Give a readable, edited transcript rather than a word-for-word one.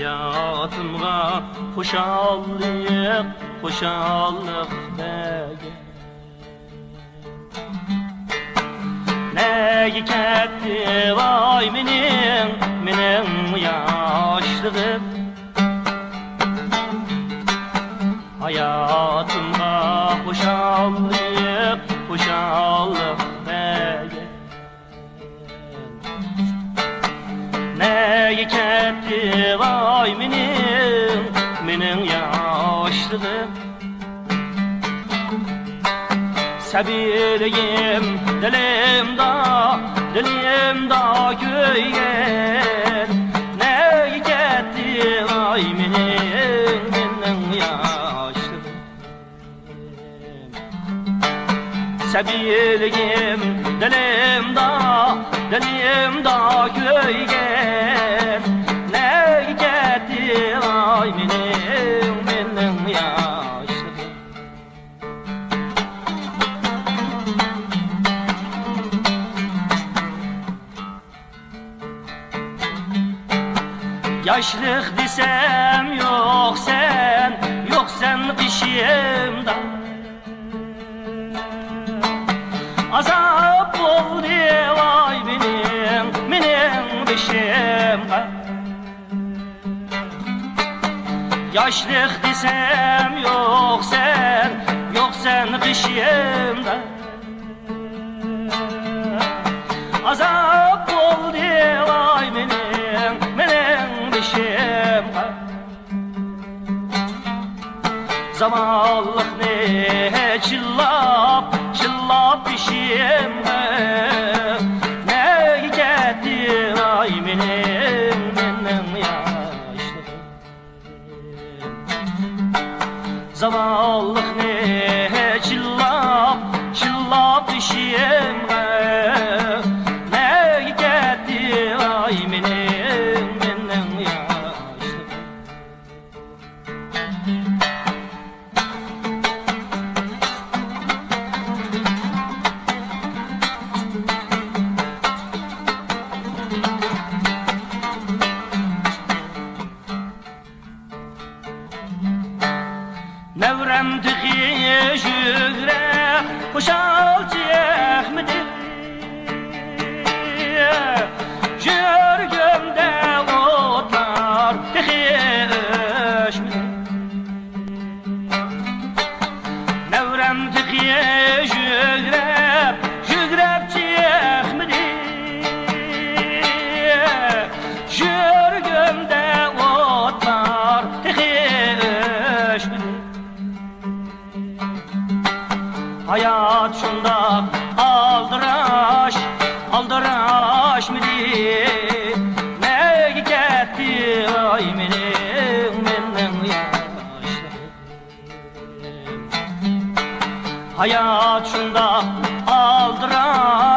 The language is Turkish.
hayatımga hoşallık, hoşallık dege. Negi ketdi vay menin yaşlığım. Hayatımga hoşallık, hoşallık dege. Negi ketdi vay menin yaşlığım. Səbirliyim dilimda köygen. Negi ketdi vay menin yaşlığım. Səbirliyim dilimda köygen. Negi ketdi vay menin yaşlığım. Yaşlık desem yok sen kışımda. Azap oldu vay menin dışımda. Yaşlık desem yok sen kışımda. Azap oldu vay menin dışımda. Zavallık ne çillap dişimde. Ne gitti vay menin yaşlığım. Zavallık ne çillap dişimde. Ne gitti vay menin yaşlığım. Nevrem tıkıya jügre hoşalcık mıdır? Jürgümde otlar tıkıya mıdır? Nevrem tıkıya jügrepçik mıdır? Jürgümde otlar tıkıya mıdır? Hayat şunda aldıraş mıdır? Ne gitti vay menin yaşlığım. Hayat şunda aldıraş